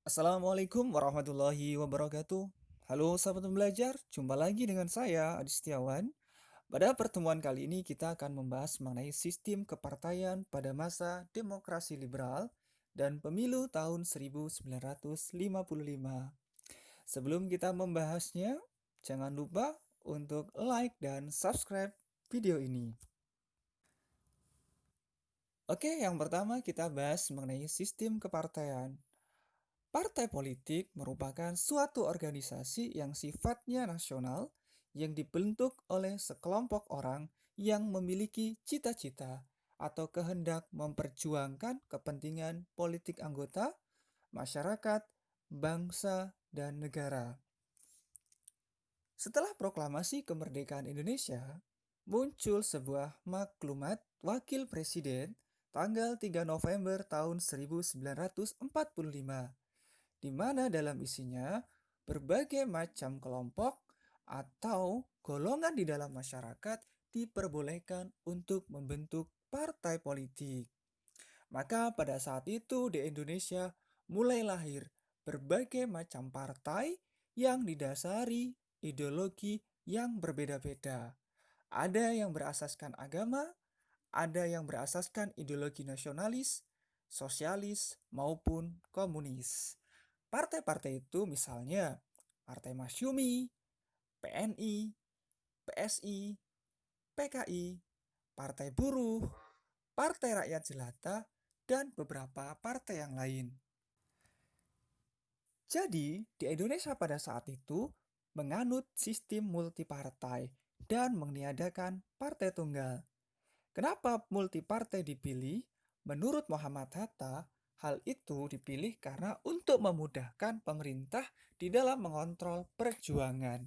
Assalamualaikum warahmatullahi wabarakatuh. Halo sahabat pembelajar, jumpa lagi dengan saya Adi Setiawan. Pada pertemuan kali ini kita akan membahas mengenai sistem kepartaian pada masa demokrasi liberal dan pemilu tahun 1955. Sebelum kita membahasnya, jangan lupa untuk like dan subscribe video ini. Oke, yang pertama kita bahas mengenai sistem kepartaian. Partai politik merupakan suatu organisasi yang sifatnya nasional yang dibentuk oleh sekelompok orang yang memiliki cita-cita atau kehendak memperjuangkan kepentingan politik anggota, masyarakat, bangsa, dan negara. Setelah proklamasi kemerdekaan Indonesia, muncul sebuah maklumat Wakil Presiden tanggal 3 November tahun 1945 di mana dalam isinya berbagai macam kelompok atau golongan di dalam masyarakat diperbolehkan untuk membentuk partai politik. Maka pada saat itu di Indonesia mulai lahir berbagai macam partai yang didasari ideologi yang berbeda-beda. Ada yang berasaskan agama, ada yang berasaskan ideologi nasionalis, sosialis, maupun komunis. Partai-partai itu misalnya Partai Masyumi, PNI, PSI, PKI, Partai Buruh, Partai Rakyat Jelata, dan beberapa partai yang lain. Jadi, di Indonesia pada saat itu menganut sistem multipartai dan meniadakan partai tunggal. Kenapa multipartai dipilih? Menurut Muhammad Hatta, hal itu dipilih karena untuk memudahkan pemerintah di dalam mengontrol perjuangan,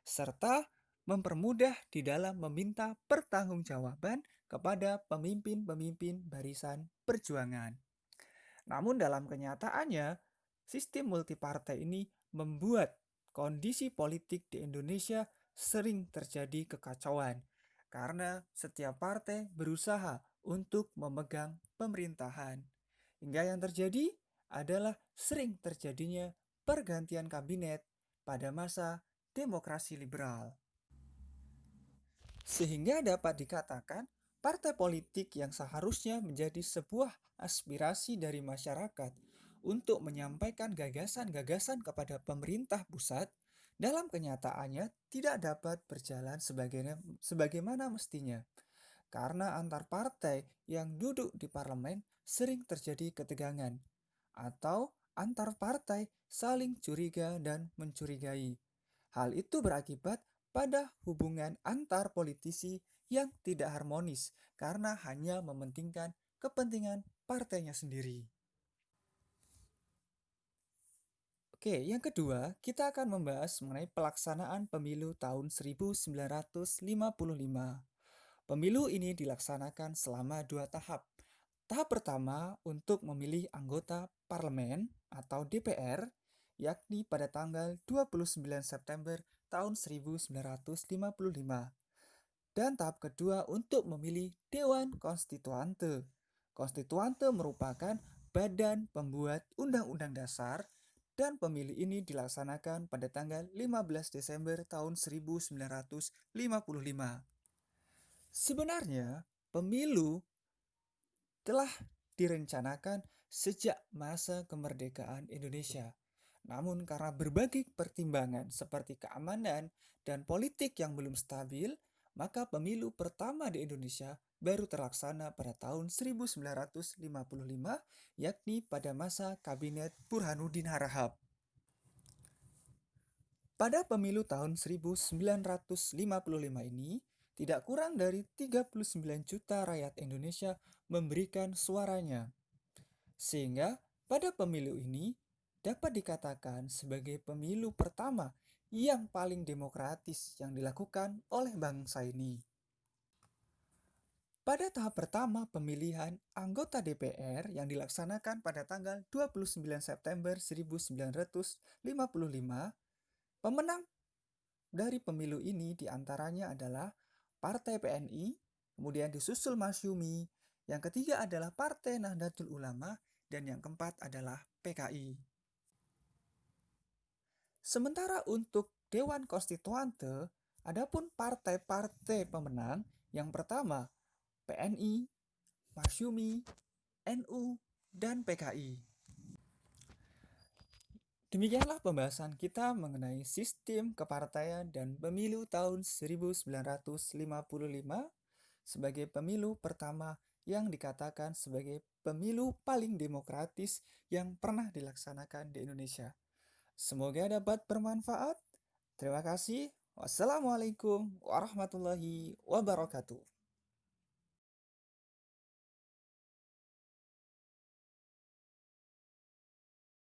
serta mempermudah di dalam meminta pertanggungjawaban kepada pemimpin-pemimpin barisan perjuangan. Namun dalam kenyataannya, sistem multipartai ini membuat kondisi politik di Indonesia sering terjadi kekacauan karena setiap partai berusaha untuk memegang pemerintahan. Hingga yang terjadi adalah sering terjadinya pergantian kabinet pada masa demokrasi liberal. Sehingga dapat dikatakan partai politik yang seharusnya menjadi sebuah aspirasi dari masyarakat untuk menyampaikan gagasan-gagasan kepada pemerintah pusat, dalam kenyataannya tidak dapat berjalan sebagaimana mestinya. Karena antar partai yang duduk di parlemen sering terjadi ketegangan, atau antar partai saling curiga dan mencurigai. Hal itu berakibat pada hubungan antar politisi yang tidak harmonis karena hanya mementingkan kepentingan partainya sendiri. Oke, yang kedua, kita akan membahas mengenai pelaksanaan pemilu tahun 1955. Pemilu ini dilaksanakan selama 2 tahap. Tahap pertama untuk memilih anggota parlemen atau DPR, yakni pada tanggal 29 September tahun 1955. Dan tahap kedua untuk memilih Dewan Konstituante. Konstituante merupakan badan pembuat Undang-Undang Dasar dan pemilu ini dilaksanakan pada tanggal 15 Desember tahun 1955. Sebenarnya, pemilu telah direncanakan sejak masa kemerdekaan Indonesia. Namun karena berbagai pertimbangan seperti keamanan dan politik yang belum stabil, maka pemilu pertama di Indonesia baru terlaksana pada tahun 1955, yakni pada masa Kabinet Burhanuddin Harahap. Pada pemilu tahun 1955 ini, tidak kurang dari 39 juta rakyat Indonesia memberikan suaranya. Sehingga pada pemilu ini dapat dikatakan sebagai pemilu pertama yang paling demokratis yang dilakukan oleh bangsa ini. Pada tahap pertama pemilihan anggota DPR yang dilaksanakan pada tanggal 29 September 1955, pemenang dari pemilu ini diantaranya adalah Partai PNI, kemudian disusul Masyumi, yang ketiga adalah Partai Nahdlatul Ulama, dan yang keempat adalah PKI. Sementara untuk Dewan Konstituante, adapun partai-partai pemenang yang pertama PNI, Masyumi, NU, dan PKI. Demikianlah pembahasan kita mengenai sistem kepartaian dan pemilu tahun 1955 sebagai pemilu pertama yang dikatakan sebagai pemilu paling demokratis yang pernah dilaksanakan di Indonesia. Semoga dapat bermanfaat. Terima kasih. Wassalamualaikum warahmatullahi wabarakatuh.